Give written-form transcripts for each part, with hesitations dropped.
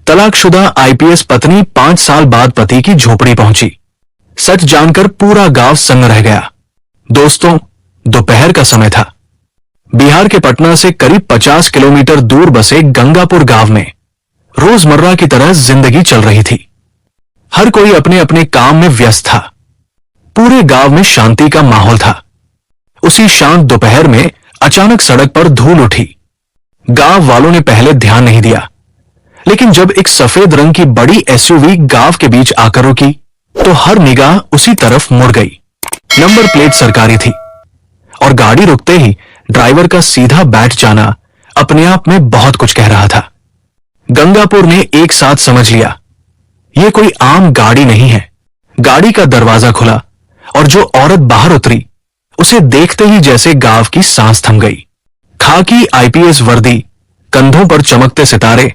तलाकशुदा आईपीएस पत्नी 5 साल बाद पति की झोपड़ी पहुंची। सच जानकर पूरा गांव सन्न रह गया। दोस्तों, दोपहर का समय था। बिहार के पटना से करीब 50 किलोमीटर दूर बसे गंगापुर गांव में रोजमर्रा की तरह जिंदगी चल रही थी। हर कोई अपने अपने काम में व्यस्त था। पूरे गांव में शांति का माहौल था। उसी शांत दोपहर में अचानक सड़क पर धूल उठी। गांव वालों ने पहले ध्यान नहीं दिया, लेकिन जब एक सफेद रंग की बड़ी एसयूवी गांव के बीच आकर रुकी तो हर निगाह उसी तरफ मुड़ गई। नंबर प्लेट सरकारी थी और गाड़ी रुकते ही ड्राइवर का सीधा बैठ जाना अपने आप में बहुत कुछ कह रहा था। गंगापुर ने एक साथ समझ लिया, यह कोई आम गाड़ी नहीं है। गाड़ी का दरवाजा खुला और जो औरत बाहर उतरी, उसे देखते ही जैसे गांव की सांस थम गई। खाकी आईपीएस वर्दी, कंधों पर चमकते सितारे,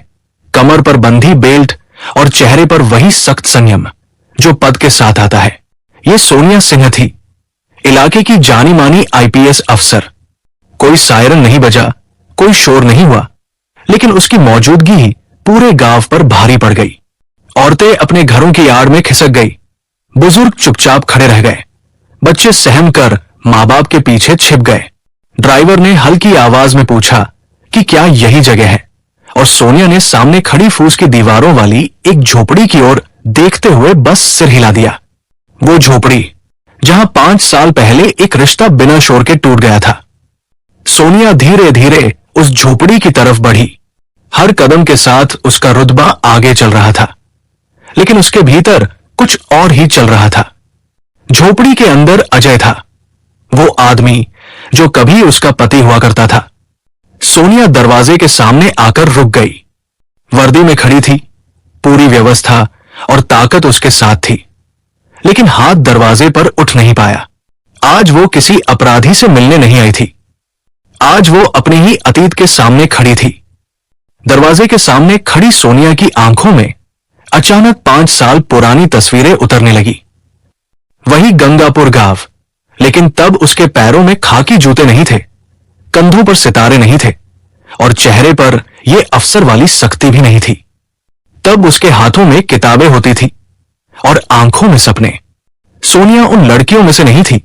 कमर पर बंधी बेल्ट और चेहरे पर वही सख्त संयम जो पद के साथ आता है। यह सोनिया सिंह थी, इलाके की जानी मानी आईपीएस अफसर। कोई सायरन नहीं बजा, कोई शोर नहीं हुआ, लेकिन उसकी मौजूदगी ही पूरे गांव पर भारी पड़ गई। औरतें अपने घरों की आड़ में खिसक गई, बुजुर्ग चुपचाप खड़े रह गए, बच्चे सहम कर मां बाप के पीछे छिप गए। ड्राइवर ने हल्की आवाज में पूछा कि क्या यही जगह है, और सोनिया ने सामने खड़ी फूस की दीवारों वाली एक झोपड़ी की ओर देखते हुए बस सिर हिला दिया। वो झोपड़ी जहां 5 साल पहले एक रिश्ता बिना शोर के टूट गया था। सोनिया धीरे धीरे उस झोपड़ी की तरफ बढ़ी। हर कदम के साथ उसका रुतबा आगे चल रहा था, लेकिन उसके भीतर कुछ और ही चल रहा था। झोपड़ी के अंदर अजय था, वो आदमी जो कभी उसका पति हुआ करता था। सोनिया दरवाजे के सामने आकर रुक गई। वर्दी में खड़ी थी, पूरी व्यवस्था और ताकत उसके साथ थी, लेकिन हाथ दरवाजे पर उठ नहीं पाया। आज वो किसी अपराधी से मिलने नहीं आई थी, आज वो अपने ही अतीत के सामने खड़ी थी। दरवाजे के सामने खड़ी सोनिया की आंखों में अचानक 5 साल पुरानी तस्वीरें उतरने लगी। वही गंगापुर गांव, लेकिन तब उसके पैरों में खाकी जूते नहीं थे, कंधों पर सितारे नहीं थे और चेहरे पर यह अफसर वाली सख्ती भी नहीं थी। तब उसके हाथों में किताबें होती थी और आंखों में सपने। सोनिया उन लड़कियों में से नहीं थी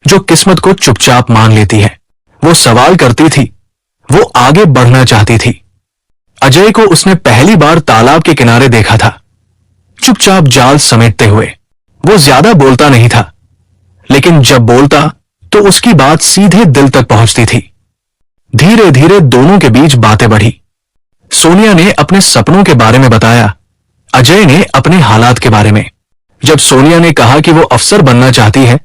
जो किस्मत को चुपचाप मान लेती है। वो सवाल करती थी, वो आगे बढ़ना चाहती थी। अजय को उसने पहली बार तालाब के किनारे देखा था, चुपचाप जाल समेटते हुए। वो ज्यादा बोलता नहीं था, लेकिन जब बोलता तो उसकी बात सीधे दिल तक पहुंचती थी। धीरे धीरे दोनों के बीच बातें बढ़ी। सोनिया ने अपने सपनों के बारे में बताया, अजय ने अपने हालात के बारे में। जब सोनिया ने कहा कि वो अफसर बनना चाहती है,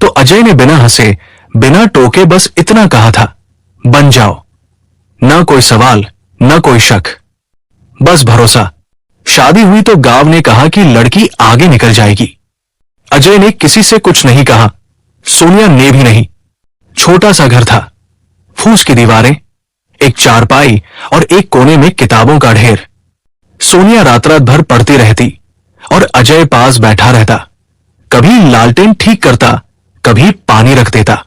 तो अजय ने बिना हंसे, बिना टोके बस इतना कहा था, बन जाओ। ना कोई सवाल, ना कोई शक, बस भरोसा। शादी हुई तो गांव ने कहा कि लड़की आगे निकल जाएगी। अजय ने किसी से कुछ नहीं कहा, सोनिया ने भी नहीं। छोटा सा घर था, फूस की दीवारें, एक चारपाई और एक कोने में किताबों का ढेर। सोनिया रात रात भर पढ़ती रहती और अजय पास बैठा रहता। कभी लालटेन ठीक करता, कभी पानी रख देता।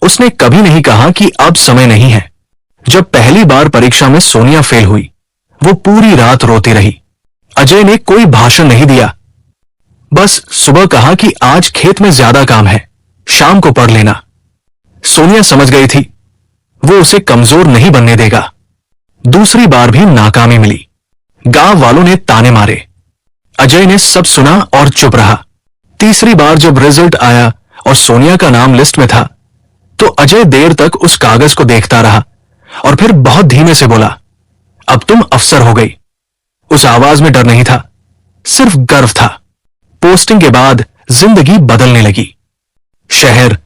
उसने कभी नहीं कहा कि अब समय नहीं है। जब पहली बार परीक्षा में सोनिया फेल हुई, वो पूरी रात रोती रही। अजय ने कोई भाषण नहीं दिया, बस सुबह कहा कि आज खेत में ज्यादा काम है, शाम को पढ़ लेना। सोनिया समझ गई थी, वो उसे कमजोर नहीं बनने देगा। दूसरी बार भी नाकामी मिली। गांव वालों ने ताने मारे। अजय ने सब सुना और चुप रहा। तीसरी बार जब रिजल्ट आया और सोनिया का नाम लिस्ट में था, तो अजय देर तक उस कागज को देखता रहा और फिर बहुत धीमे से बोला, अब तुम अफसर हो गई। उस आवाज में डर नहीं था, सिर्फ गर्व था। पोस्टिंग के बाद जिंदगी बदलने लगी। शहर,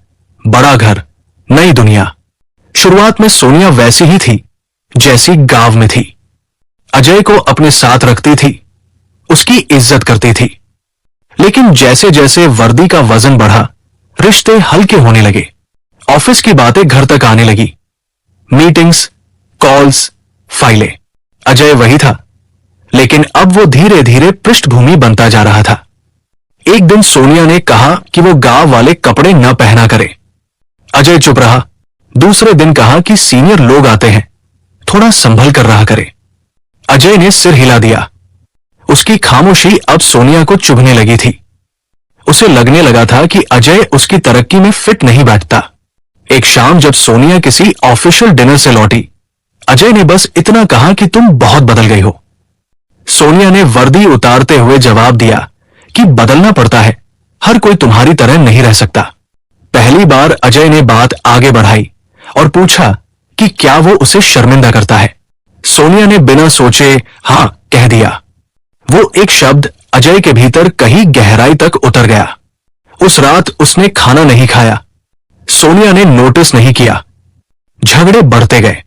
बड़ा घर, नई दुनिया। शुरुआत में सोनिया वैसी ही थी जैसी गांव में थी। अजय को अपने साथ रखती थी, उसकी इज्जत करती थी। लेकिन जैसे जैसे वर्दी का वजन बढ़ा, रिश्ते हल्के होने लगे। ऑफिस की बातें घर तक आने लगी, मीटिंग्स, कॉल्स, फाइलें। अजय वही था, लेकिन अब वो धीरे धीरे पृष्ठभूमि बनता जा रहा था। एक दिन सोनिया ने कहा कि वो गांव वाले कपड़े न पहना करे। अजय चुप रहा। दूसरे दिन कहा कि सीनियर लोग आते हैं, थोड़ा संभल कर रहा करे। अजय ने सिर हिला दिया। उसकी खामोशी अब सोनिया को चुभने लगी थी। उसे लगने लगा था कि अजय उसकी तरक्की में फिट नहीं बैठता। एक शाम जब सोनिया किसी ऑफिशियल डिनर से लौटी, अजय ने बस इतना कहा कि तुम बहुत बदल गई हो। सोनिया ने वर्दी उतारते हुए जवाब दिया कि बदलना पड़ता है, हर कोई तुम्हारी तरह नहीं रह सकता। पहली बार अजय ने बात आगे बढ़ाई और पूछा कि क्या वो उसे शर्मिंदा करता है। सोनिया ने बिना सोचे हां कह दिया। वो एक शब्द अजय के भीतर कहीं गहराई तक उतर गया। उस रात उसने खाना नहीं खाया। सोनिया ने नोटिस नहीं किया। झगड़े बढ़ते गए।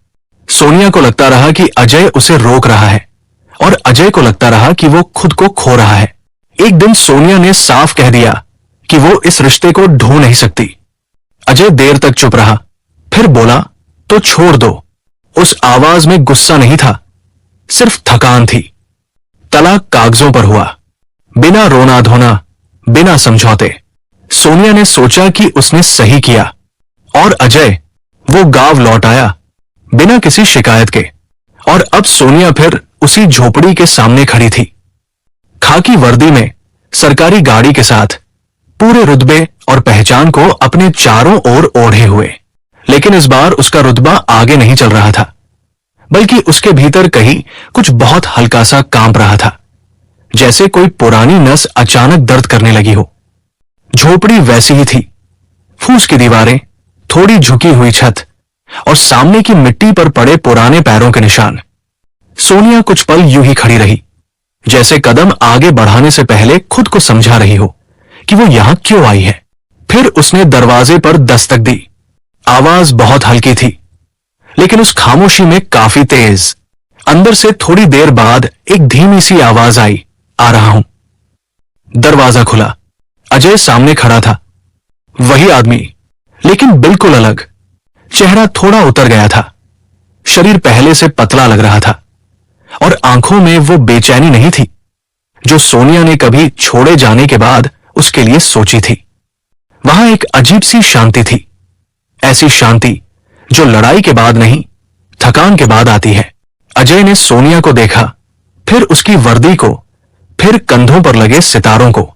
सोनिया को लगता रहा कि अजय उसे रोक रहा है और अजय को लगता रहा कि वो खुद को खो रहा है। एक दिन सोनिया ने साफ कह दिया कि वो इस रिश्ते को ढो नहीं सकती। अजय देर तक चुप रहा, फिर बोला, तो छोड़ दो। उस आवाज में गुस्सा नहीं था, सिर्फ थकान थी। तलाक कागजों पर हुआ, बिना रोना धोना, बिना समझौते। सोनिया ने सोचा कि उसने सही किया। और अजय, वो गांव लौट आया बिना किसी शिकायत के। और अब सोनिया फिर उसी झोपड़ी के सामने खड़ी थी, खाकी वर्दी में, सरकारी गाड़ी के साथ, पूरे रुतबे और पहचान को अपने चारों ओर ओढ़े हुए। लेकिन इस बार उसका रुतबा आगे नहीं चल रहा था, बल्कि उसके भीतर कहीं कुछ बहुत हल्का सा कांप रहा था, जैसे कोई पुरानी नस अचानक दर्द करने लगी हो। झोपड़ी वैसी ही थी, फूस की दीवारें, थोड़ी झुकी हुई छत और सामने की मिट्टी पर पड़े पुराने पैरों के निशान। सोनिया कुछ पल यूं ही खड़ी रही, जैसे कदम आगे बढ़ाने से पहले खुद को समझा रही हो कि वो यहां क्यों आई है। फिर उसने दरवाजे पर दस्तक दी। आवाज बहुत हल्की थी, लेकिन उस खामोशी में काफी तेज। अंदर से थोड़ी देर बाद एक धीमी सी आवाज आई, आ रहा हूं। दरवाजा खुला। अजय सामने खड़ा था, वही आदमी, लेकिन बिल्कुल अलग। चेहरा थोड़ा उतर गया था, शरीर पहले से पतला लग रहा था और आंखों में वो बेचैनी नहीं थी जो सोनिया ने कभी छोड़े जाने के बाद उसके लिए सोची थी। वहां एक अजीब सी शांति थी, ऐसी शांति जो लड़ाई के बाद नहीं, थकान के बाद आती है। अजय ने सोनिया को देखा, फिर उसकी वर्दी को, फिर कंधों पर लगे सितारों को।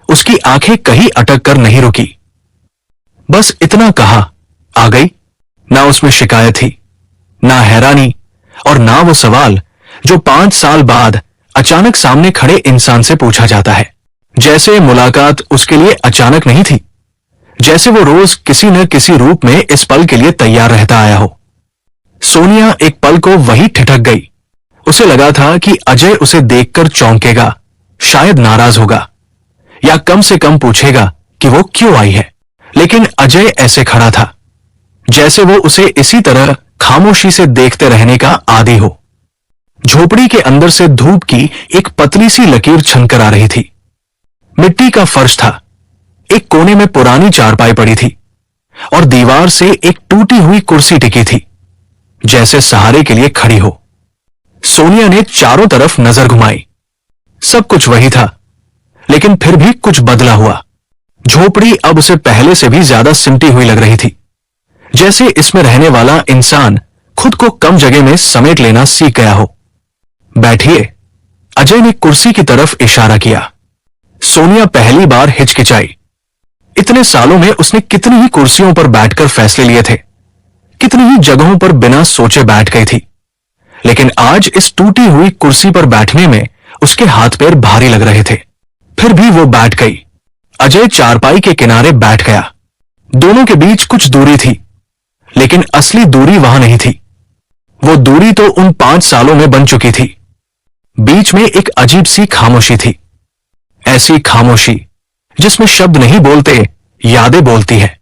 उसकी आंखें कहीं अटक कर नहीं रुकी, बस इतना कहा, आ गई। ना उसमें शिकायत थी, ना हैरानी, और ना वो सवाल जो 5 साल बाद अचानक सामने खड़े इंसान से पूछा जाता है। जैसे मुलाकात उसके लिए अचानक नहीं थी, जैसे वो रोज किसी न किसी रूप में इस पल के लिए तैयार रहता आया हो। सोनिया एक पल को वही ठिठक गई। उसे लगा था कि अजय उसे देखकर चौंकेगा, शायद नाराज होगा, या कम से कम पूछेगा कि वो क्यों आई है। लेकिन अजय ऐसे खड़ा था जैसे वो उसे इसी तरह खामोशी से देखते रहने का आदी हो। झोपड़ी के अंदर से धूप की एक पतली सी लकीर छनकर आ रही थी। मिट्टी का फर्श था, एक कोने में पुरानी चारपाई पड़ी थी और दीवार से एक टूटी हुई कुर्सी टिकी थी, जैसे सहारे के लिए खड़ी हो। सोनिया ने चारों तरफ नजर घुमाई। सब कुछ वही था, लेकिन फिर भी कुछ बदला हुआ। झोपड़ी अब उसे पहले से भी ज्यादा सिमटी हुई लग रही थी, जैसे इसमें रहने वाला इंसान खुद को कम जगह में समेट लेना सीख गया हो। बैठिए, अजय ने कुर्सी की तरफ इशारा किया। सोनिया पहली बार हिचकिचाई। इतने सालों में उसने कितनी ही कुर्सियों पर बैठकर फैसले लिए थे, कितनी ही जगहों पर बिना सोचे बैठ गई थी, लेकिन आज इस टूटी हुई कुर्सी पर बैठने में उसके हाथ पैर भारी लग रहे थे। फिर भी वो बैठ गई। अजय चारपाई के किनारे बैठ गया। दोनों के बीच कुछ दूरी थी, लेकिन असली दूरी वहां नहीं थी। वो दूरी तो उन 5 सालों में बन चुकी थी। बीच में एक अजीब सी खामोशी थी, ऐसी खामोशी जिसमें शब्द नहीं बोलते, यादें बोलती है।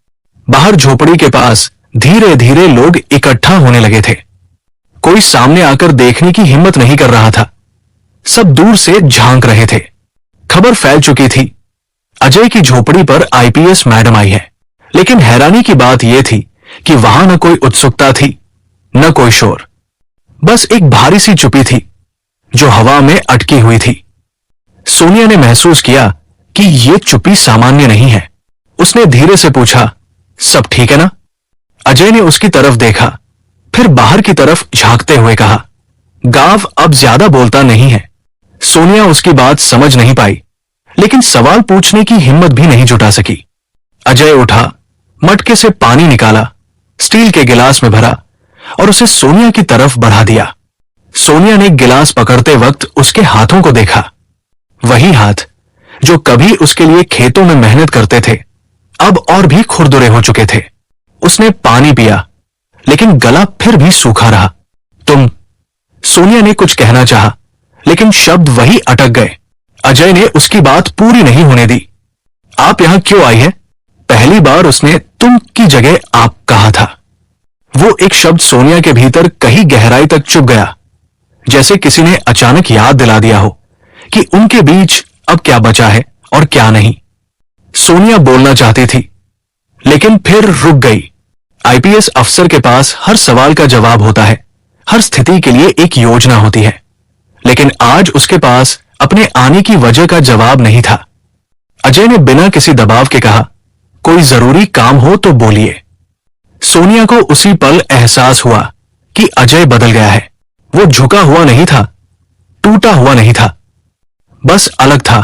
बाहर झोपड़ी के पास धीरे धीरे लोग इकट्ठा होने लगे थे। कोई सामने आकर देखने की हिम्मत नहीं कर रहा था, सब दूर से झांक रहे थे। खबर फैल चुकी थी, अजय की झोपड़ी पर आईपीएस मैडम आई है। लेकिन हैरानी की बात यह थी कि वहां न कोई उत्सुकता थी, न कोई शोर, बस एक भारी सी चुप्पी थी जो हवा में अटकी हुई थी। सोनिया ने महसूस किया कि यह चुप्पी सामान्य नहीं है। उसने धीरे से पूछा, सब ठीक है ना? अजय ने उसकी तरफ देखा, फिर बाहर की तरफ झांकते हुए कहा, गांव अब ज्यादा बोलता नहीं है, सोनिया उसकी बात समझ नहीं पाई, लेकिन सवाल पूछने की हिम्मत भी नहीं जुटा सकी। अजय उठा, मटके से पानी निकाला, स्टील के गिलास में भरा और उसे सोनिया की तरफ बढ़ा दिया। सोनिया ने गिलास पकड़ते वक्त उसके हाथों को देखा, वही हाथ जो कभी उसके लिए खेतों में मेहनत करते थे, अब और भी खुरदुरे हो चुके थे। उसने पानी पिया, लेकिन गला फिर भी सूखा रहा। तुम, सोनिया ने कुछ कहना चाहा, लेकिन शब्द वही अटक गए। अजय ने उसकी बात पूरी नहीं होने दी। आप यहां क्यों आई है? पहली बार उसने तुम की जगह आप कहा था। वो एक शब्द सोनिया के भीतर कहीं गहराई तक चुभ गया, जैसे किसी ने अचानक याद दिला दिया हो कि उनके बीच अब क्या बचा है और क्या नहीं। सोनिया बोलना चाहती थी, लेकिन फिर रुक गई। आईपीएस अफसर के पास हर सवाल का जवाब होता है, हर स्थिति के लिए एक योजना होती है, लेकिन आज उसके पास अपने आने की वजह का जवाब नहीं था। अजय ने बिना किसी दबाव के कहा, कोई जरूरी काम हो तो बोलिए। सोनिया को उसी पल एहसास हुआ कि अजय बदल गया है। वो झुका हुआ नहीं था, टूटा हुआ नहीं था, बस अलग था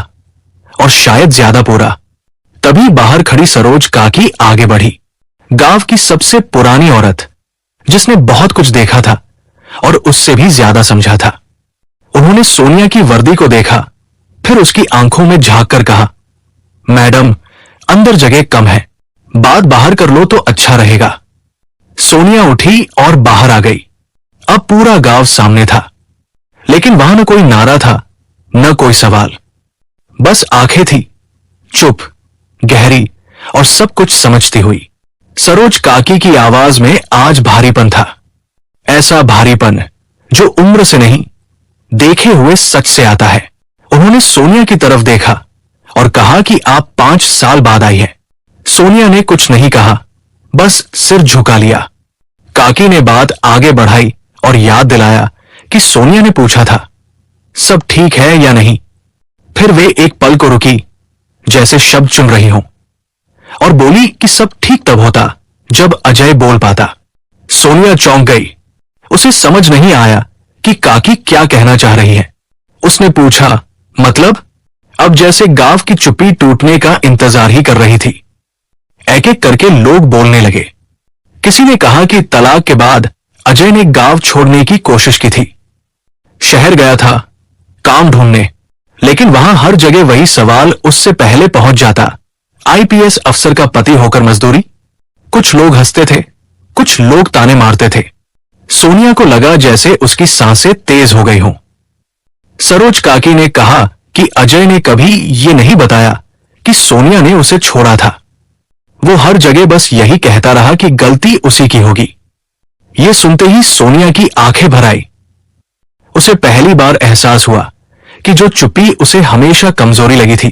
और शायद ज्यादा पूरा। तभी बाहर खड़ी सरोज काकी आगे बढ़ी, गांव की सबसे पुरानी औरत, जिसने बहुत कुछ देखा था और उससे भी ज्यादा समझा था। उन्होंने सोनिया की वर्दी को देखा, फिर उसकी आंखों में झांक कर कहा, मैडम, अंदर जगह कम है, बात बाहर कर लो तो अच्छा रहेगा। सोनिया उठी और बाहर आ गई। अब पूरा गांव सामने था, लेकिन वहां न कोई नारा था, न कोई सवाल, बस आंखें थी, चुप, गहरी और सब कुछ समझती हुई। सरोज काकी की आवाज में आज भारीपन था, ऐसा भारीपन जो उम्र से नहीं, देखे हुए सच से आता है। उन्होंने सोनिया की तरफ देखा और कहा कि आप 5 साल बाद आई है। सोनिया ने कुछ नहीं कहा, बस सिर झुका लिया। काकी ने बात आगे बढ़ाई और याद दिलाया कि सोनिया ने पूछा था, सब ठीक है या नहीं। फिर वे एक पल को रुकी, जैसे शब्द चुन रही हों, और बोली कि सब ठीक तब होता जब अजय बोल पाता। सोनिया चौंक गई, उसे समझ नहीं आया कि काकी क्या कहना चाह रही है। उसने पूछा, मतलब? अब जैसे गांव की चुप्पी टूटने का इंतजार ही कर रही थी। एक एक करके लोग बोलने लगे। किसी ने कहा कि तलाक के बाद अजय ने गांव छोड़ने की कोशिश की थी, शहर गया था काम ढूंढने, लेकिन वहां हर जगह वही सवाल उससे पहले पहुंच जाता, आईपीएस अफसर का पति होकर मजदूरी। कुछ लोग हंसते थे, कुछ लोग ताने मारते थे। सोनिया को लगा जैसे उसकी सांसें तेज हो गई हों। सरोज काकी ने कहा कि अजय ने कभी ये नहीं बताया कि सोनिया ने उसे छोड़ा था। वो हर जगह बस यही कहता रहा कि गलती उसी की होगी। ये सुनते ही सोनिया की आंखें भर आई। उसे पहली बार एहसास हुआ कि जो चुप्पी उसे हमेशा कमजोरी लगी थी,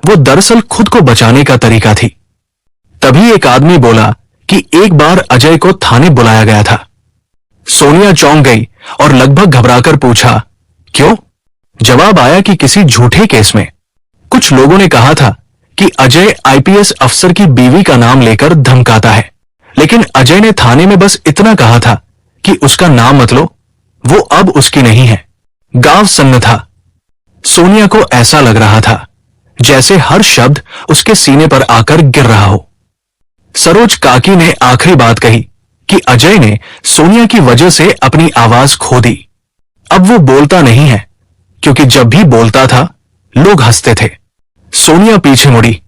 वो दरअसल खुद को बचाने का तरीका थी। तभी एक आदमी बोला कि एक बार अजय को थाने बुलाया गया था। सोनिया चौंक गई और लगभग घबराकर पूछा, क्यों? जवाब आया कि किसी झूठे केस में। कुछ लोगों ने कहा था कि अजय आईपीएस अफसर की बीवी का नाम लेकर धमकाता है, लेकिन अजय ने थाने में बस इतना कहा था कि उसका नाम मत लो, वो अब उसकी नहीं है। गांव सन्न था। सोनिया को ऐसा लग रहा था जैसे हर शब्द उसके सीने पर आकर गिर रहा हो। सरोज काकी ने आखिरी बात कही कि अजय ने सोनिया की वजह से अपनी आवाज खो दी। अब वो बोलता नहीं है, क्योंकि जब भी बोलता था लोग हंसते थे। सोनिया पीछे मुड़ी।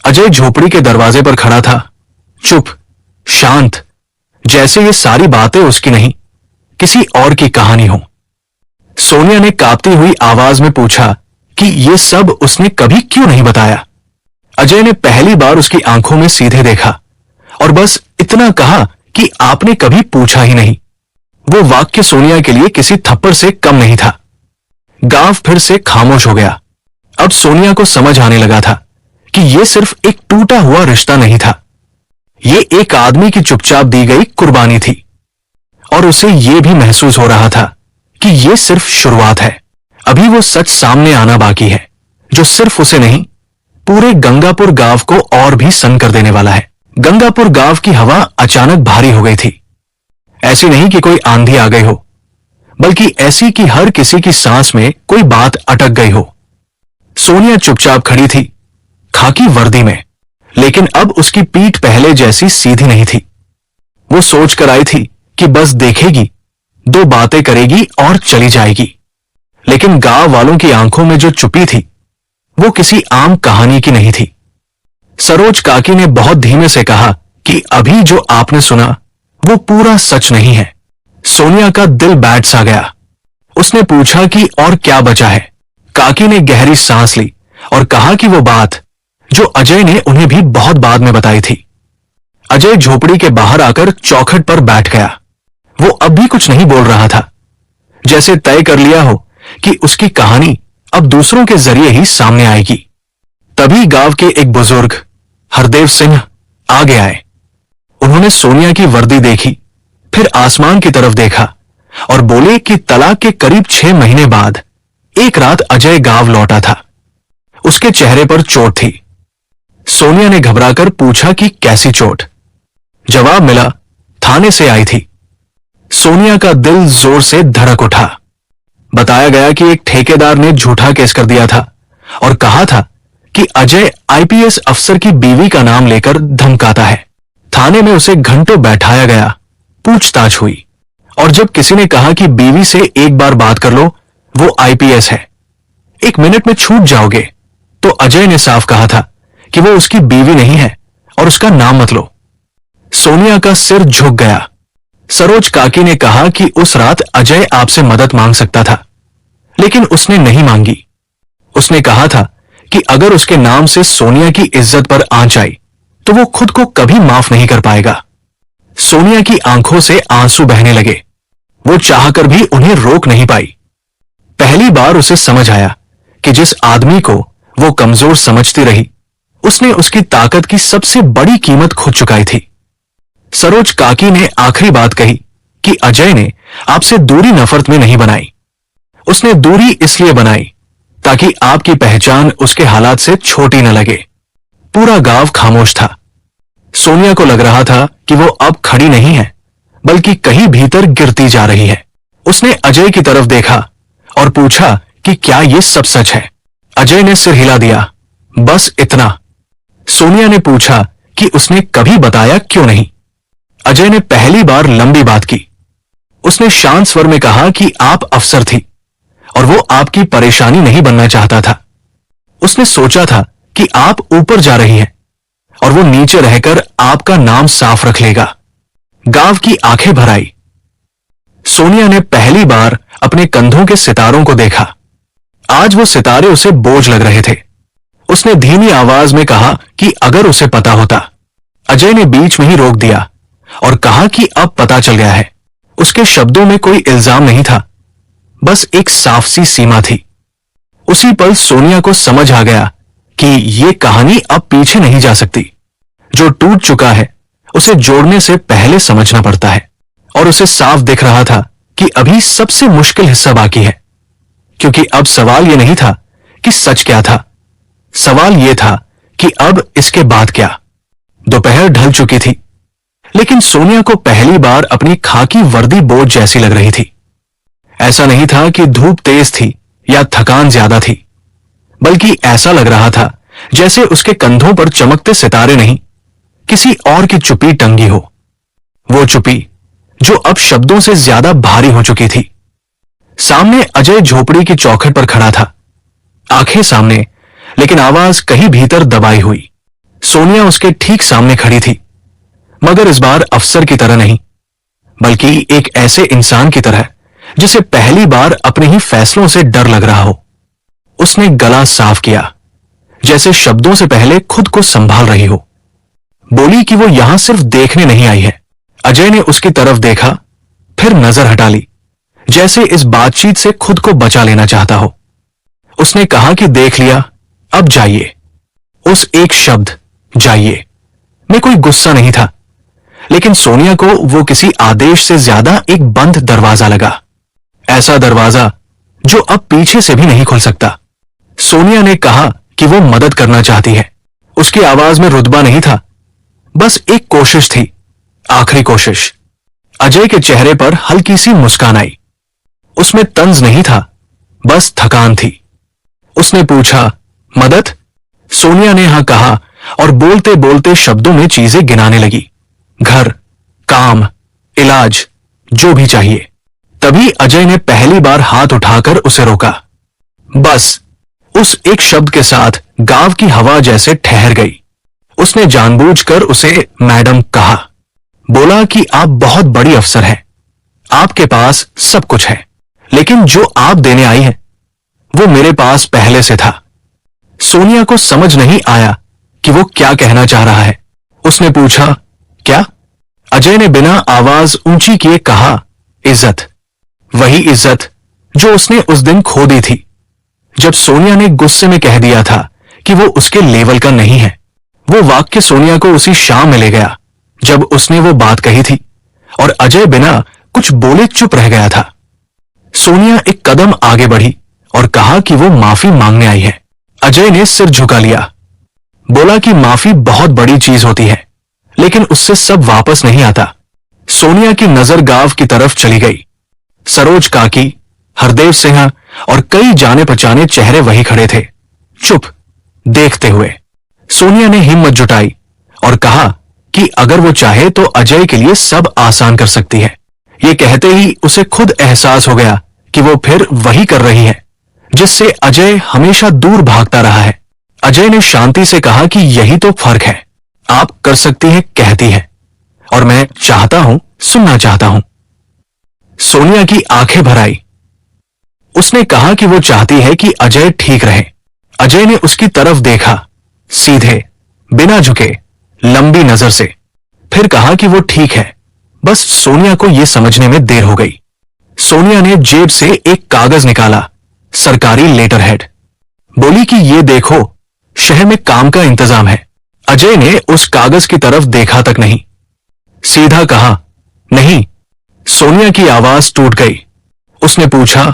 अजय झोपड़ी के दरवाजे पर खड़ा था, चुप, शांत, जैसे ये सारी बातें उसकी नहीं, किसी और की कहानी हो। सोनिया ने कांपती हुई आवाज में पूछा कि ये सब उसने कभी क्यों नहीं बताया। अजय ने पहली बार उसकी आंखों में सीधे देखा और बस इतना कहा कि आपने कभी पूछा ही नहीं। वो वाक्य सोनिया के लिए किसी थप्पड़ से कम नहीं था। गांव फिर से खामोश हो गया। अब सोनिया को समझ आने लगा था कि यह सिर्फ एक टूटा हुआ रिश्ता नहीं था, ये एक आदमी की चुपचाप दी गई कुर्बानी थी। और उसे यह भी महसूस हो रहा था कि यह सिर्फ शुरुआत है। अभी वो सच सामने आना बाकी है, जो सिर्फ उसे नहीं, पूरे गंगापुर गांव को और भी सन्न कर देने वाला है। गंगापुर गांव की हवा अचानक भारी हो गई थी। ऐसी नहीं कि कोई आंधी आ गई हो, बल्कि ऐसी कि हर किसी की सांस में कोई बात अटक गई हो। सोनिया चुपचाप खड़ी थी, खाकी वर्दी में, लेकिन अब उसकी पीठ पहले जैसी सीधी नहीं थी। वो सोच कर आई थी कि बस देखेगी, दो बातें करेगी और चली जाएगी। लेकिन गांव वालों की आंखों में जो चुप्पी थी, वो किसी आम कहानी की नहीं थी। सरोज काकी ने बहुत धीमे से कहा कि अभी जो आपने सुना वो पूरा सच नहीं है। सोनिया का दिल बैठ सा गया। उसने पूछा कि और क्या बचा है। काकी ने गहरी सांस ली और कहा कि वो बात जो अजय ने उन्हें भी बहुत बाद में बताई थी। अजय झोपड़ी के बाहर आकर चौखट पर बैठ गया। वो अब भी कुछ नहीं बोल रहा था, जैसे तय कर लिया हो कि उसकी कहानी अब दूसरों के जरिए ही सामने आएगी। तभी गांव के एक बुजुर्ग हरदेव सिंह आगे आए। उन्होंने सोनिया की वर्दी देखी, फिर आसमान की तरफ देखा और बोले कि तलाक के करीब 6 महीने बाद एक रात अजय गांव लौटा था। उसके चेहरे पर चोट थी। सोनिया ने घबराकर पूछा कि कैसी चोट। जवाब मिला, थाने से आई थी। सोनिया का दिल जोर से धड़क उठा। बताया गया कि एक ठेकेदार ने झूठा केस कर दिया था और कहा था कि अजय आईपीएस अफसर की बीवी का नाम लेकर धमकाता है। थाने में उसे घंटों बैठाया गया, पूछताछ हुई और जब किसी ने कहा कि बीवी से एक बार बात कर लो, वो आईपीएस है, 1 मिनट में छूट जाओगे, तो अजय ने साफ कहा था कि वो उसकी बीवी नहीं है और उसका नाम मत लो। सोनिया का सिर झुक गया। सरोज काकी ने कहा कि उस रात अजय आपसे मदद मांग सकता था, लेकिन उसने नहीं मांगी। उसने कहा था कि अगर उसके नाम से सोनिया की इज्जत पर आंच आई तो वो खुद को कभी माफ नहीं कर पाएगा। सोनिया की आंखों से आंसू बहने लगे। वो चाहकर भी उन्हें रोक नहीं पाई। पहली बार उसे समझ आया कि जिस आदमी को वो कमजोर समझती रही, उसने उसकी ताकत की सबसे बड़ी कीमत खुद चुकाई थी। सरोज काकी ने आखिरी बात कही कि अजय ने आपसे दूरी नफरत में नहीं बनाई। उसने दूरी इसलिए बनाई ताकि आपकी पहचान उसके हालात से छोटी न लगे। पूरा गांव खामोश था। सोनिया को लग रहा था कि वो अब खड़ी नहीं है, बल्कि कहीं भीतर गिरती जा रही है। उसने अजय की तरफ देखा और पूछा कि क्या ये सब सच है। अजय ने सिर हिला दिया, बस इतना। सोनिया ने पूछा कि उसने कभी बताया क्यों नहीं। अजय ने पहली बार लंबी बात की। उसने शांत स्वर में कहा कि आप अफसर थी और वो आपकी परेशानी नहीं बनना चाहता था। उसने सोचा था कि आप ऊपर जा रही हैं और वो नीचे रहकर आपका नाम साफ रख लेगा। गांव की आंखें भर आई। सोनिया ने पहली बार अपने कंधों के सितारों को देखा। आज वो सितारे उसे बोझ लग रहे थे। उसने धीमी आवाज में कहा कि अगर उसे पता होता। अजय ने बीच में ही रोक दिया और कहा कि अब पता चल गया है। उसके शब्दों में कोई इल्जाम नहीं था, बस एक साफ सी सीमा थी। उसी पल सोनिया को समझ आ गया कि ये कहानी अब पीछे नहीं जा सकती। जो टूट चुका है उसे जोड़ने से पहले समझना पड़ता है। और उसे साफ दिख रहा था कि अभी सबसे मुश्किल हिस्सा बाकी है, क्योंकि अब सवाल यह नहीं था कि सच क्या था, सवाल यह था कि अब इसके बाद क्या। दोपहर ढल चुकी थी, लेकिन सोनिया को पहली बार अपनी खाकी वर्दी बोझ जैसी लग रही थी। ऐसा नहीं था कि धूप तेज थी या थकान ज्यादा थी, बल्कि ऐसा लग रहा था जैसे उसके कंधों पर चमकते सितारे नहीं, किसी और की चुप्पी टंगी हो। वो चुप्पी जो अब शब्दों से ज्यादा भारी हो चुकी थी। सामने अजय झोपड़ी की चौखट पर खड़ा था, आंखें सामने, लेकिन आवाज कहीं भीतर दबाई हुई। सोनिया उसके ठीक सामने खड़ी थी, मगर इस बार अफसर की तरह नहीं, बल्कि एक ऐसे इंसान की तरह जिसे पहली बार अपने ही फैसलों से डर लग रहा हो। उसने गला साफ किया, जैसे शब्दों से पहले खुद को संभाल रही हो। बोली कि वो यहां सिर्फ देखने नहीं आई है। अजय ने उसकी तरफ देखा, फिर नजर हटा ली, जैसे इस बातचीत से खुद को बचा लेना चाहता हो। उसने कहा कि देख लिया, अब जाइए। उस एक शब्द जाइए में कोई गुस्सा नहीं था, लेकिन सोनिया को वो किसी आदेश से ज्यादा एक बंद दरवाजा लगा। ऐसा दरवाजा जो अब पीछे से भी नहीं खुल सकता। सोनिया ने कहा कि वो मदद करना चाहती है। उसकी आवाज में रुतबा नहीं था, बस एक कोशिश थी, आखिरी कोशिश। अजय के चेहरे पर हल्की सी मुस्कान आई। उसमें तंज नहीं था, बस थकान थी। उसने पूछा, मदद? सोनिया ने हाँ कहा और बोलते बोलते शब्दों में चीजें गिनाने लगी। घर, काम, इलाज, जो भी चाहिए। तभी अजय ने पहली बार हाथ उठाकर उसे रोका। बस उस एक शब्द के साथ गांव की हवा जैसे ठहर गई। उसने जानबूझकर उसे मैडम कहा। बोला कि आप बहुत बड़ी अफसर हैं, आपके पास सब कुछ है, लेकिन जो आप देने आई हैं वो मेरे पास पहले से था। सोनिया को समझ नहीं आया कि वो क्या कहना चाह रहा है। उसने पूछा, क्या? अजय ने बिना आवाज ऊंची किए कहा, इज्जत। वही इज्जत जो उसने उस दिन खो दी थी, जब सोनिया ने गुस्से में कह दिया था कि वो उसके लेवल का नहीं है। वो वाक्य सोनिया को उसी शाम में ले गया जब उसने वो बात कही थी, और अजय बिना कुछ बोले चुप रह गया था। सोनिया एक कदम आगे बढ़ी और कहा कि वो माफी मांगने आई है। अजय ने सिर झुका लिया। बोला कि माफी बहुत बड़ी चीज होती है, लेकिन उससे सब वापस नहीं आता। सोनिया की नजर गांव की तरफ चली गई। सरोज काकी, हरदेव सिंह और कई जाने पहचाने चेहरे वही खड़े थे, चुप, देखते हुए। सोनिया ने हिम्मत जुटाई और कहा कि अगर वो चाहे तो अजय के लिए सब आसान कर सकती है। ये कहते ही उसे खुद एहसास हो गया कि वो फिर वही कर रही है जिससे अजय हमेशा दूर भागता रहा है। अजय ने शांति से कहा कि यही तो फर्क है, आप कर सकती हैं कहती है, और मैं चाहता हूं, सुनना चाहता हूं। सोनिया की आंखें भर आई। उसने कहा कि वो चाहती है कि अजय ठीक रहे। अजय ने उसकी तरफ देखा, सीधे, बिना झुके, लंबी नजर से, फिर कहा कि वो ठीक है, बस सोनिया को यह समझने में देर हो गई। सोनिया ने जेब से एक कागज निकाला, सरकारी लेटर हेड। बोली कि ये देखो, शहर में काम का इंतजाम है। अजय ने उस कागज की तरफ देखा तक नहीं, सीधा कहा, नहीं। सोनिया की आवाज टूट गई। उसने पूछा,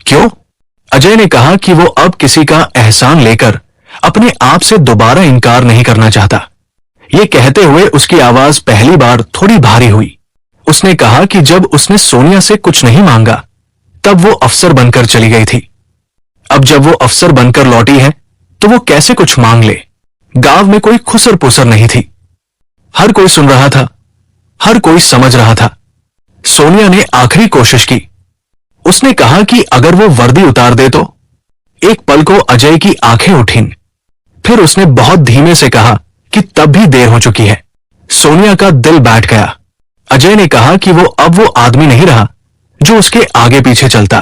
क्यों? अजय ने कहा कि वो अब किसी का एहसान लेकर अपने आप से दोबारा इनकार नहीं करना चाहता। ये कहते हुए उसकी आवाज पहली बार थोड़ी भारी हुई। उसने कहा कि जब उसने सोनिया से कुछ नहीं मांगा तब वो अफसर बनकर चली गई थी। अब जब वो अफसर बनकर लौटी है तो वो कैसे कुछ मांग ले? गांव में कोई खुसर पुसर नहीं थी। हर कोई सुन रहा था, हर कोई समझ रहा था। सोनिया ने आखिरी कोशिश की। उसने कहा कि अगर वो वर्दी उतार दे तो। एक पल को अजय की आंखें उठीं। फिर उसने बहुत धीमे से कहा कि तब भी देर हो चुकी है। सोनिया का दिल बैठ गया। अजय ने कहा कि अब वो आदमी नहीं रहा जो उसके आगे पीछे चलता।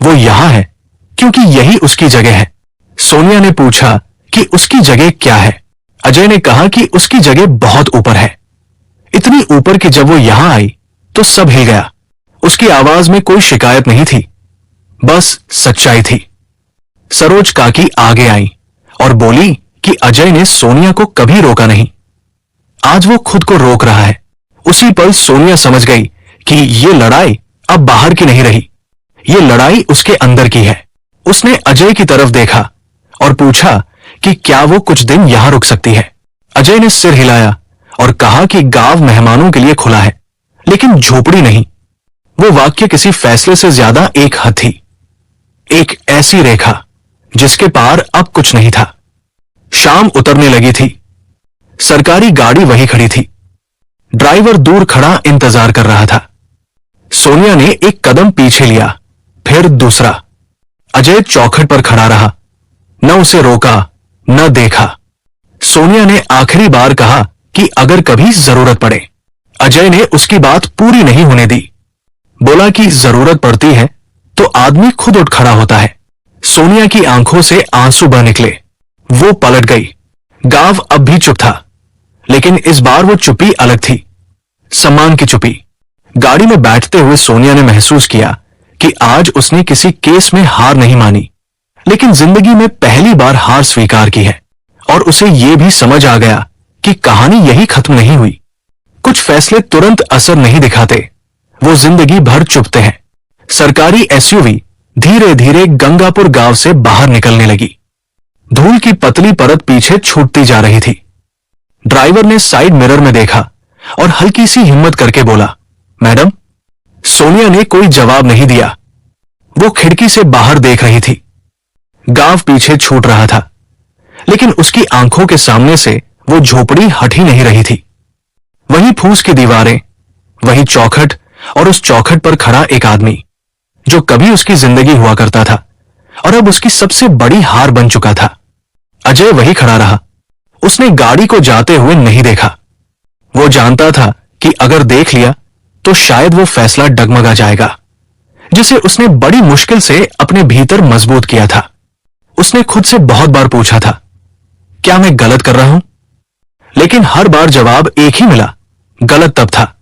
वो यहां है क्योंकि यही उसकी जगह है। सोनिया ने पूछा कि उसकी जगह क्या है? अजय ने कहा कि उसकी जगह बहुत ऊपर है, इतनी ऊपर कि जब वो यहां आई तो सब हिल गया। उसकी आवाज में कोई शिकायत नहीं थी, बस सच्चाई थी। सरोज काकी आगे आई और बोली कि अजय ने सोनिया को कभी रोका नहीं, आज वो खुद को रोक रहा है। उसी पल सोनिया समझ गई कि ये लड़ाई अब बाहर की नहीं रही, ये लड़ाई उसके अंदर की है। उसने अजय की तरफ देखा और पूछा कि क्या वो कुछ दिन यहां रुक सकती है। अजय ने सिर हिलाया और कहा कि गांव मेहमानों के लिए खुला है, लेकिन झोपड़ी नहीं। वो वाक्य किसी फैसले से ज्यादा एक हद थी, एक ऐसी रेखा जिसके पार अब कुछ नहीं था। शाम उतरने लगी थी। सरकारी गाड़ी वहीं खड़ी थी। ड्राइवर दूर खड़ा इंतजार कर रहा था। सोनिया ने एक कदम पीछे लिया, फिर दूसरा। अजय चौखट पर खड़ा रहा, न उसे रोका न देखा। सोनिया ने आखिरी बार कहा कि अगर कभी जरूरत पड़े। अजय ने उसकी बात पूरी नहीं होने दी। बोला कि जरूरत पड़ती है तो आदमी खुद उठ खड़ा होता है। सोनिया की आंखों से आंसू बह निकले। वो पलट गई। गांव अब भी चुप था, लेकिन इस बार वो चुप्पी अलग थी, सम्मान की चुप्पी। गाड़ी में बैठते हुए सोनिया ने महसूस किया कि आज उसने किसी केस में हार नहीं मानी, लेकिन जिंदगी में पहली बार हार स्वीकार की है। और उसे यह भी समझ आ गया कि कहानी यही खत्म नहीं हुई। कुछ फैसले तुरंत असर नहीं दिखाते, वो जिंदगी भर चुभते हैं। सरकारी एसयूवी धीरे धीरे गंगापुर गांव से बाहर निकलने लगी। धूल की पतली परत पीछे छूटती जा रही थी। ड्राइवर ने साइड मिरर में देखा और हल्की सी हिम्मत करके बोला, मैडम। सोनिया ने कोई जवाब नहीं दिया। वो खिड़की से बाहर देख रही थी। गांव पीछे छूट रहा था, लेकिन उसकी आंखों के सामने से वो झोपड़ी हट ही नहीं रही थी। वही फूस की दीवारें, वही चौखट, और उस चौखट पर खड़ा एक आदमी जो कभी उसकी जिंदगी हुआ करता था और अब उसकी सबसे बड़ी हार बन चुका था। अजय वही खड़ा रहा। उसने गाड़ी को जाते हुए नहीं देखा। वो जानता था कि अगर देख लिया तो शायद वो फैसला डगमगा जाएगा, जिसे उसने बड़ी मुश्किल से अपने भीतर मजबूत किया था। उसने खुद से बहुत बार पूछा था, क्या मैं गलत कर रहा हूं? लेकिन हर बार जवाब एक ही मिला, गलत तब था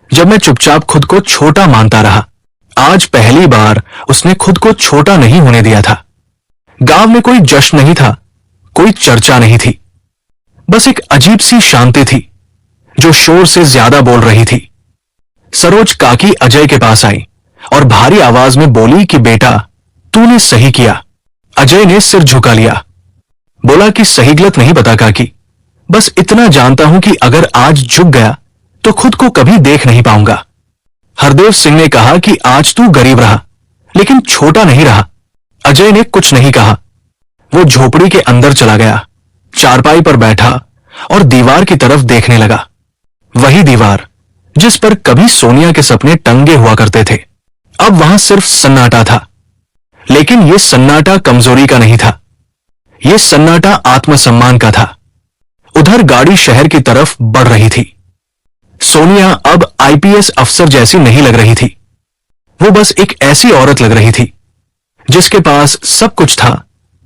जब मैं चुपचाप खुद को छोटा मानता रहा। आज पहली बार उसने खुद को छोटा नहीं होने दिया था। गांव में कोई जश्न नहीं था, कोई चर्चा नहीं थी, बस एक अजीब सी शांति थी जो शोर से ज्यादा बोल रही थी। सरोज काकी अजय के पास आई और भारी आवाज में बोली कि बेटा, तूने सही किया। अजय ने सिर झुका लिया, बोला कि सही गलत नहीं पता काकी, बस इतना जानता हूं कि अगर आज झुक गया तो खुद को कभी देख नहीं पाऊंगा। हरदेव सिंह ने कहा कि आज तू गरीब रहा, लेकिन छोटा नहीं रहा। अजय ने कुछ नहीं कहा। वो झोपड़ी के अंदर चला गया, चारपाई पर बैठा और दीवार की तरफ देखने लगा। वही दीवार जिस पर कभी सोनिया के सपने टंगे हुआ करते थे। अब वहां सिर्फ सन्नाटा था, लेकिन यह सन्नाटा कमजोरी का नहीं था, यह सन्नाटा आत्मसम्मान का था। उधर गाड़ी शहर की तरफ बढ़ रही थी। सोनिया अब आईपीएस अफसर जैसी नहीं लग रही थी। वो बस एक ऐसी औरत लग रही थी जिसके पास सब कुछ था,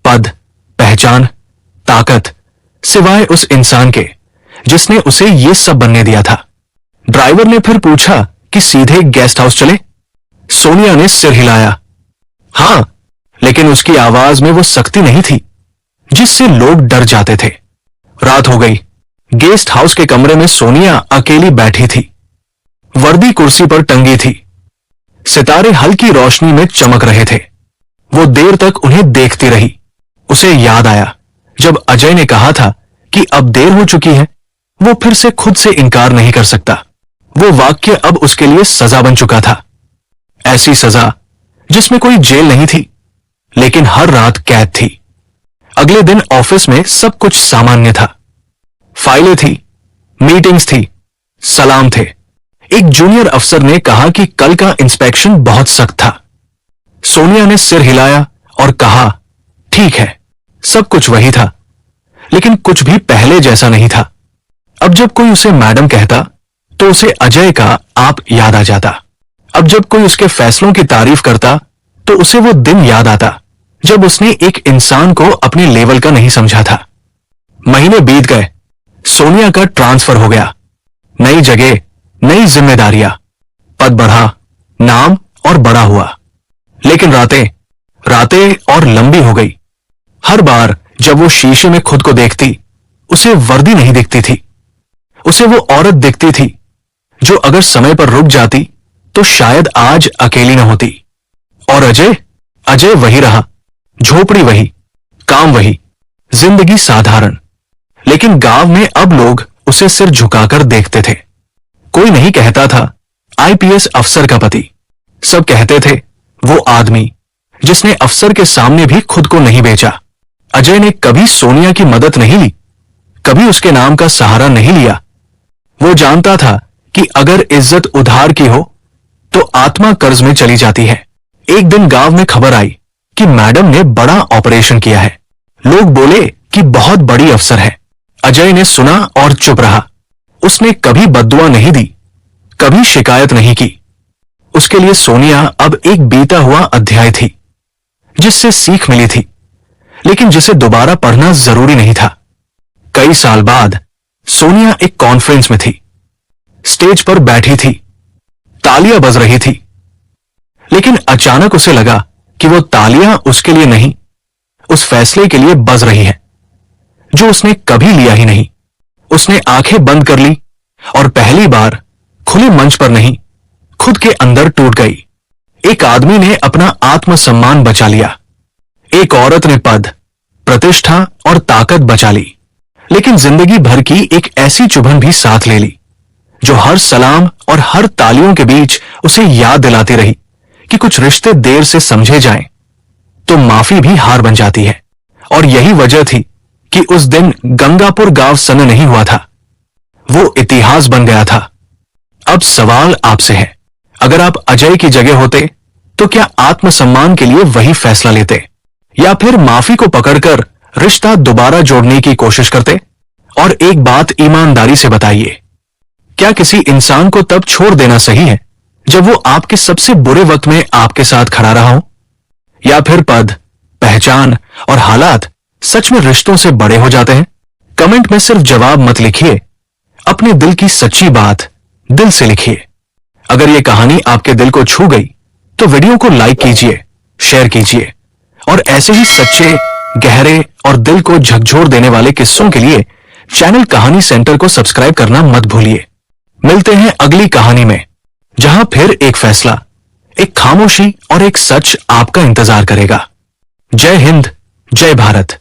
पद, पहचान, ताकत, सिवाय उस इंसान के जिसने उसे ये सब बनने दिया था। ड्राइवर ने फिर पूछा कि सीधे गेस्ट हाउस चले? सोनिया ने सिर हिलाया, हां, लेकिन उसकी आवाज में वो सख्ती नहीं थी जिससे लोग डर जाते थे। रात हो गई। गेस्ट हाउस के कमरे में सोनिया अकेली बैठी थी। वर्दी कुर्सी पर टंगी थी। सितारे हल्की रोशनी में चमक रहे थे। वो देर तक उन्हें देखती रही। उसे याद आया जब अजय ने कहा था कि अब देर हो चुकी है। वो फिर से खुद से इनकार नहीं कर सकता। वो वाक्य अब उसके लिए सजा बन चुका था, ऐसी सजा जिसमें कोई जेल नहीं थी, लेकिन हर रात कैद थी। अगले दिन ऑफिस में सब कुछ सामान्य था। फाइलें थी, मीटिंग्स थी, सलाम थे। एक जूनियर अफसर ने कहा कि कल का इंस्पेक्शन बहुत सख्त था। सोनिया ने सिर हिलाया और कहा, ठीक है। सब कुछ वही था, लेकिन कुछ भी पहले जैसा नहीं था। अब जब कोई उसे मैडम कहता तो उसे अजय का आप याद आ जाता। अब जब कोई उसके फैसलों की तारीफ करता तो उसे वो दिन याद आता जब उसने एक इंसान को अपने लेवल का नहीं समझा था। महीने बीत गए। सोनिया का ट्रांसफर हो गया। नई जगह, नई जिम्मेदारियां, पद बढ़ा, नाम और बड़ा हुआ। लेकिन रातें और लंबी हो गई। हर बार जब वो शीशे में खुद को देखती, उसे वर्दी नहीं दिखती थी। उसे वो औरत दिखती थी जो अगर समय पर रुक जाती तो शायद आज अकेली न होती। और अजय वही रहा। झोपड़ी वही, काम वही, जिंदगी साधारण। लेकिन गांव में अब लोग उसे सिर झुकाकर देखते थे। कोई नहीं कहता था आईपीएस अफसर का पति। सब कहते थे वो आदमी जिसने अफसर के सामने भी खुद को नहीं बेचा। अजय ने कभी सोनिया की मदद नहीं ली, कभी उसके नाम का सहारा नहीं लिया। वो जानता था कि अगर इज्जत उधार की हो तो आत्मा कर्ज में चली जाती है। एक दिन गांव में खबर आई कि मैडम ने बड़ा ऑपरेशन किया है। लोग बोले कि बहुत बड़ी अफसर है। अजय ने सुना और चुप रहा। उसने कभी बद्दुआ नहीं दी, कभी शिकायत नहीं की। उसके लिए सोनिया अब एक बीता हुआ अध्याय थी, जिससे सीख मिली थी, लेकिन जिसे दोबारा पढ़ना जरूरी नहीं था। कई साल बाद सोनिया एक कॉन्फ्रेंस में थी। स्टेज पर बैठी थी, तालियां बज रही थी, लेकिन अचानक उसे लगा कि वो तालियां उसके लिए नहीं, उस फैसले के लिए बज रही है जो उसने कभी लिया ही नहीं। उसने आंखें बंद कर ली और पहली बार खुले मंच पर नहीं, खुद के अंदर टूट गई। एक आदमी ने अपना आत्मसम्मान बचा लिया। एक औरत ने पद, प्रतिष्ठा और ताकत बचा ली, लेकिन जिंदगी भर की एक ऐसी चुभन भी साथ ले ली जो हर सलाम और हर तालियों के बीच उसे याद दिलाती रही कि कुछ रिश्ते देर से समझे जाएं, तो माफी भी हार बन जाती है। और यही वजह थी कि उस दिन गंगापुर गांव सन नहीं हुआ था, वो इतिहास बन गया था। अब सवाल आपसे है, अगर आप अजय की जगह होते तो क्या आत्मसम्मान के लिए वही फैसला लेते, या फिर माफी को पकड़कर रिश्ता दोबारा जोड़ने की कोशिश करते? और एक बात ईमानदारी से बताइए, क्या किसी इंसान को तब छोड़ देना सही है जब वो आपके सबसे बुरे वक्त में आपके साथ खड़ा रहा हो? या फिर पद, पहचान और हालात सच में रिश्तों से बड़े हो जाते हैं? कमेंट में सिर्फ जवाब मत लिखिए, अपने दिल की सच्ची बात दिल से लिखिए। अगर यह कहानी आपके दिल को छू गई तो वीडियो को लाइक कीजिए, शेयर कीजिए और ऐसे ही सच्चे, गहरे और दिल को झकझोर देने वाले किस्सों के लिए चैनल कहानी सेंटर को सब्सक्राइब करना मत भूलिए। मिलते हैं अगली कहानी में, जहां फिर एक फैसला, एक खामोशी और एक सच आपका इंतजार करेगा। जय हिंद, जय भारत।